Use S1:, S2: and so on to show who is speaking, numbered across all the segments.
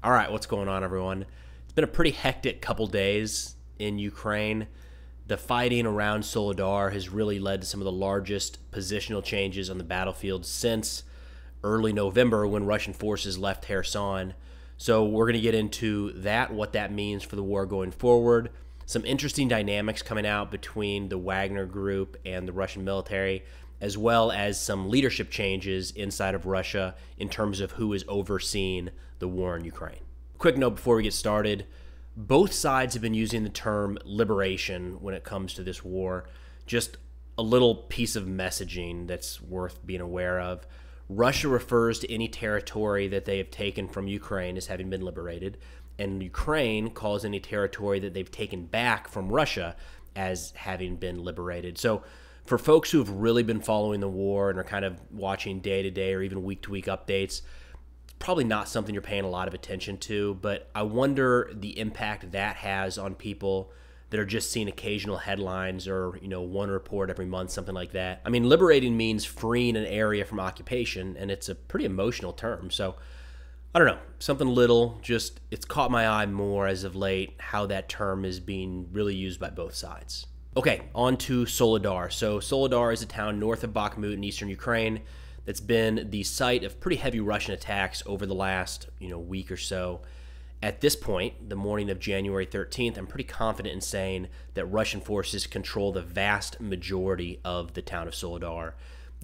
S1: All right, what's going on, everyone? It's been a pretty hectic couple days in Ukraine. The fighting around Soledar has really led to some of the largest positional changes on the battlefield since early November when Russian forces left Kherson. So we're going to get into that, what that means for the war going forward, some interesting dynamics coming out between the Wagner group and the Russian military, as well as some leadership changes inside of Russia in terms of who is overseeing the war in Ukraine. Quick note before we get started, both sides have been using the term liberation when it comes to this war. Just a little piece of messaging that's worth being aware of. Russia refers to any territory that they have taken from Ukraine as having been liberated, and Ukraine calls any territory that they've taken back from Russia as having been liberated. So for folks who have really been following the war and are kind of watching day-to-day or even week-to-week updates, it's probably not something you're paying a lot of attention to, but I wonder the impact that has on people that are just seeing occasional headlines or, one report every month, something like that. I mean, liberating means freeing an area from occupation, and it's a pretty emotional term. So I don't know, something little, just it's caught my eye more as of late how that term is being really used by both sides. Okay, on to Soledar. So Soledar is a town north of Bakhmut in eastern Ukraine that's been the site of pretty heavy Russian attacks over the last, week or so. At this point, the morning of January 13th, I'm pretty confident in saying that Russian forces control the vast majority of the town of Soledar.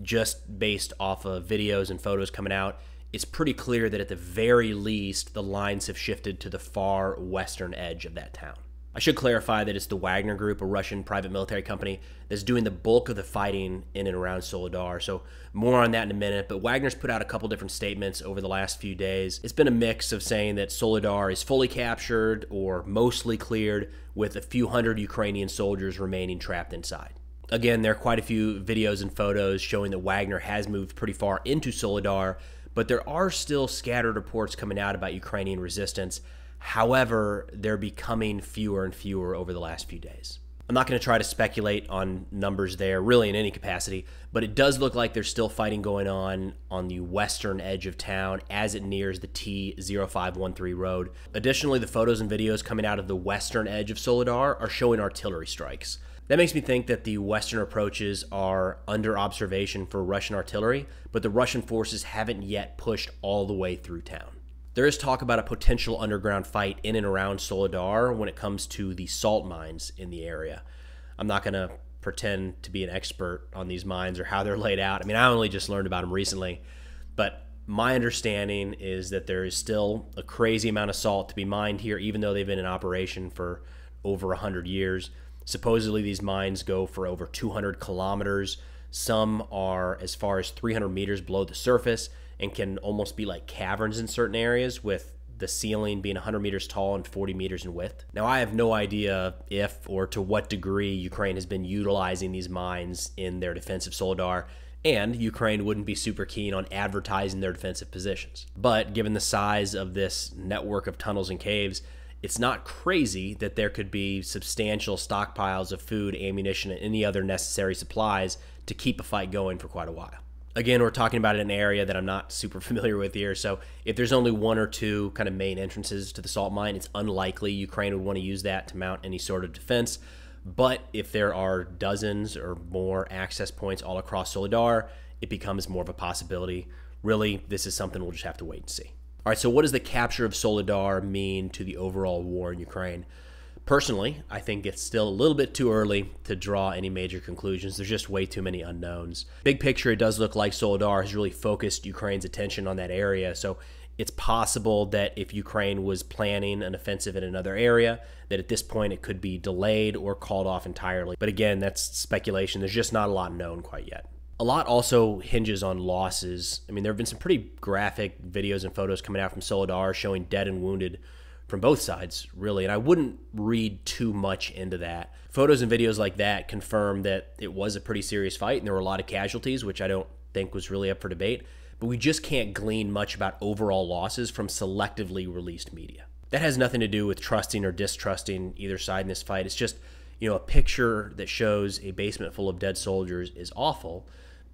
S1: Just based off of videos and photos coming out, it's pretty clear that at the very least, the lines have shifted to the far western edge of that town. I should clarify that it's the Wagner Group, a Russian private military company, that's doing the bulk of the fighting in and around Soledar. So more on that in a minute, but Wagner's put out a couple different statements over the last few days. It's been a mix of saying that Soledar is fully captured or mostly cleared, with a few hundred Ukrainian soldiers remaining trapped inside. Again, there are quite a few videos and photos showing that Wagner has moved pretty far into Soledar, but there are still scattered reports coming out about Ukrainian resistance. However, they're becoming fewer and fewer over the last few days. I'm not going to try to speculate on numbers there, really in any capacity, but it does look like there's still fighting going on the western edge of town as it nears the T-0513 road. Additionally, the photos and videos coming out of the western edge of Soledar are showing artillery strikes. That makes me think that the western approaches are under observation for Russian artillery, but the Russian forces haven't yet pushed all the way through town. There is talk about a potential underground fight in and around Soledar when it comes to the salt mines in the area. I'm not going to pretend to be an expert on these mines or how they're laid out. I mean, I only just learned about them recently, but my understanding is that there is still a crazy amount of salt to be mined here, even though they've been in operation for over 100 years. Supposedly, these mines go for over 200 kilometers. Some are as far as 300 meters below the surface and can almost be like caverns in certain areas, with the ceiling being 100 meters tall and 40 meters in width. Now, I have no idea if or to what degree Ukraine has been utilizing these mines in their defense of Soledar, and Ukraine wouldn't be super keen on advertising their defensive positions. But given the size of this network of tunnels and caves, it's not crazy that there could be substantial stockpiles of food, ammunition, and any other necessary supplies to keep a fight going for quite a while. Again, we're talking about an area that I'm not super familiar with here, so if there's only one or two kind of main entrances to the salt mine, it's unlikely Ukraine would want to use that to mount any sort of defense. But if there are dozens or more access points all across Soledar, it becomes more of a possibility. Really, this is something we'll just have to wait and see. All right, so what does the capture of Soledar mean to the overall war in Ukraine? Personally, I think it's still a little bit too early to draw any major conclusions. There's just way too many unknowns. Big picture, it does look like Soledar has really focused Ukraine's attention on that area. So it's possible that if Ukraine was planning an offensive in another area, that at this point it could be delayed or called off entirely. But again, that's speculation. There's just not a lot known quite yet. A lot also hinges on losses. I mean, there have been some pretty graphic videos and photos coming out from Soledar showing dead and wounded from both sides, really, and I wouldn't read too much into that. Photos and videos like that confirm that it was a pretty serious fight and there were a lot of casualties, which I don't think was really up for debate, but we just can't glean much about overall losses from selectively released media. That has nothing to do with trusting or distrusting either side in this fight. It's just, a picture that shows a basement full of dead soldiers is awful,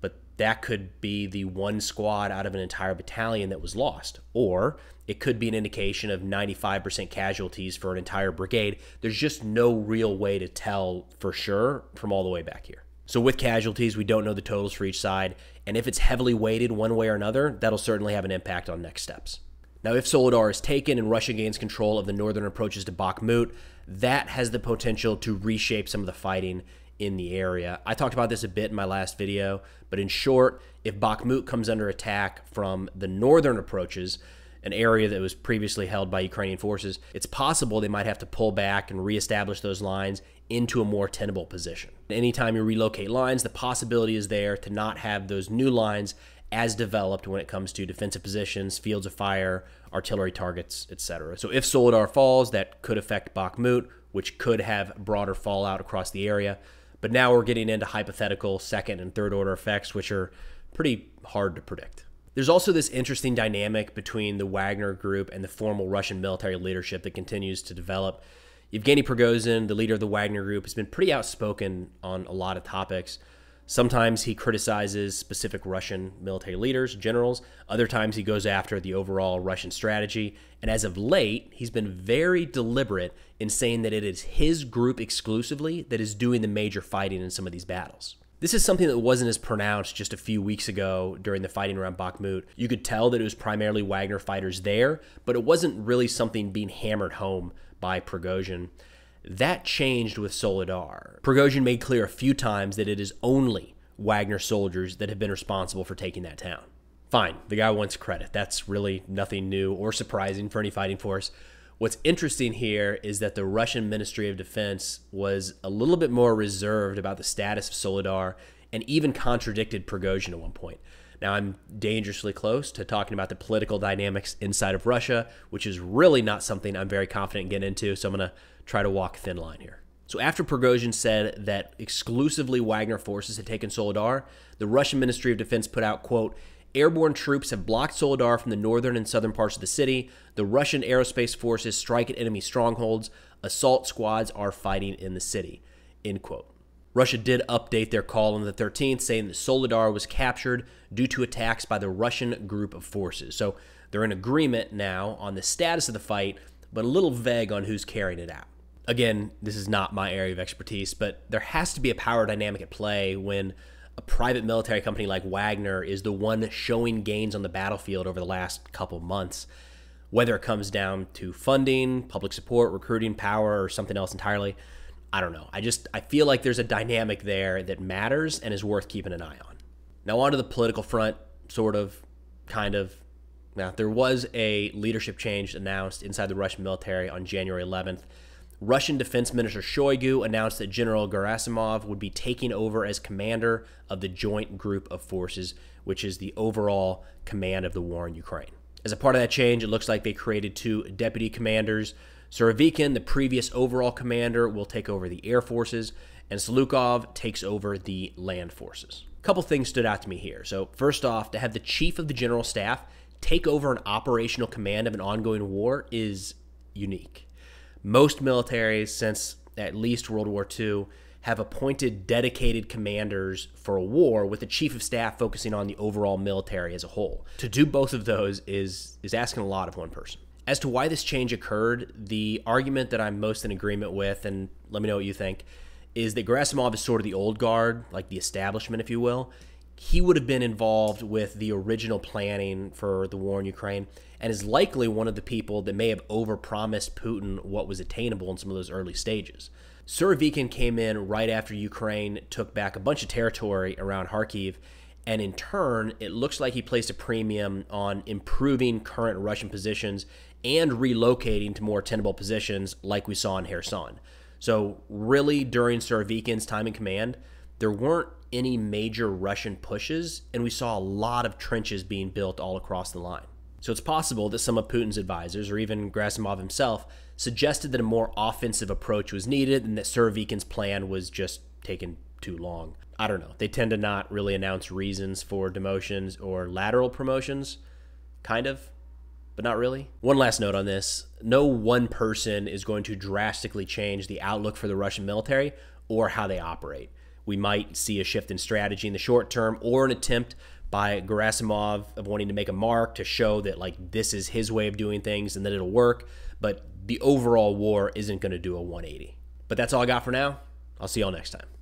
S1: but that could be the one squad out of an entire battalion that was lost. Or it could be an indication of 95% casualties for an entire brigade. There's just no real way to tell for sure from all the way back here. So with casualties, we don't know the totals for each side, and if it's heavily weighted one way or another, that'll certainly have an impact on next steps. Now, if Soledar is taken and Russia gains control of the northern approaches to Bakhmut, that has the potential to reshape some of the fighting in the area. I talked about this a bit in my last video, but in short, if Bakhmut comes under attack from the northern approaches, an area that was previously held by Ukrainian forces, it's possible they might have to pull back and reestablish those lines into a more tenable position. Anytime you relocate lines, the possibility is there to not have those new lines as developed when it comes to defensive positions, fields of fire, artillery targets, etc. So if Soledar falls, that could affect Bakhmut, which could have broader fallout across the area. But now we're getting into hypothetical second and third order effects, which are pretty hard to predict. There's also this interesting dynamic between the Wagner group and the formal Russian military leadership that continues to develop. Yevgeny Prigozhin, the leader of the Wagner group, has been pretty outspoken on a lot of topics. Sometimes he criticizes specific Russian military leaders, generals. Other times he goes after the overall Russian strategy. And as of late, he's been very deliberate in saying that it is his group exclusively that is doing the major fighting in some of these battles. This is something that wasn't as pronounced just a few weeks ago during the fighting around Bakhmut. You could tell that it was primarily Wagner fighters there, but it wasn't really something being hammered home by Prigozhin. That changed with Soledar. Prigozhin made clear a few times that it is only Wagner soldiers that have been responsible for taking that town. Fine, the guy wants credit. That's really nothing new or surprising for any fighting force. What's interesting here is that the Russian Ministry of Defense was a little bit more reserved about the status of Soledar and even contradicted Prigozhin at one point. Now, I'm dangerously close to talking about the political dynamics inside of Russia, which is really not something I'm very confident in getting into, so I'm going to try to walk a thin line here. So after Prigozhin said that exclusively Wagner forces had taken Soledar, the Russian Ministry of Defense put out, quote, "Airborne troops have blocked Soledar from the northern and southern parts of the city. The Russian aerospace forces strike at enemy strongholds. Assault squads are fighting in the city," end quote. Russia did update their call on the 13th, saying that Soledar was captured due to attacks by the Russian group of forces. So they're in agreement now on the status of the fight, but a little vague on who's carrying it out. Again, this is not my area of expertise, but there has to be a power dynamic at play when a private military company like Wagner is the one showing gains on the battlefield over the last couple months. Whether it comes down to funding, public support, recruiting power, or something else entirely, I don't know. I feel like there's a dynamic there that matters and is worth keeping an eye on. Now onto the political front, sort of, kind of. Now, there was a leadership change announced inside the Russian military on January 11th. Russian Defense Minister Shoigu announced that General Gerasimov would be taking over as commander of the Joint Group of Forces, which is the overall command of the war in Ukraine. As a part of that change, it looks like they created 2 deputy commanders. Surovikin, the previous overall commander, will take over the air forces, and Salukov takes over the land forces. A couple things stood out to me here. So first off, to have the chief of the general staff take over an operational command of an ongoing war is unique. Most militaries, since at least World War II, have appointed dedicated commanders for a war with the chief of staff focusing on the overall military as a whole. To do both of those is asking a lot of one person. As to why this change occurred, the argument that I'm most in agreement with, and let me know what you think, is that Gerasimov is sort of the old guard, like the establishment, if you will. He would have been involved with the original planning for the war in Ukraine and is likely one of the people that may have overpromised Putin what was attainable in some of those early stages. Surovikin came in right after Ukraine took back a bunch of territory around Kharkiv, and in turn, it looks like he placed a premium on improving current Russian positions and relocating to more tenable positions like we saw in Kherson. So really, during Surovikin's time in command, there weren't any major Russian pushes, and we saw a lot of trenches being built all across the line. So it's possible that some of Putin's advisors, or even Gerasimov himself, suggested that a more offensive approach was needed and that Surovikin's plan was just taking too long. I don't know. They tend to not really announce reasons for demotions or lateral promotions, kind of, but not really. One last note on this. No one person is going to drastically change the outlook for the Russian military or how they operate. we might see a shift in strategy in the short term, or an attempt by Gerasimov of wanting to make a mark to show that like this is his way of doing things and that it'll work. But the overall war isn't going to do a 180. But that's all I got for now. I'll see y'all next time.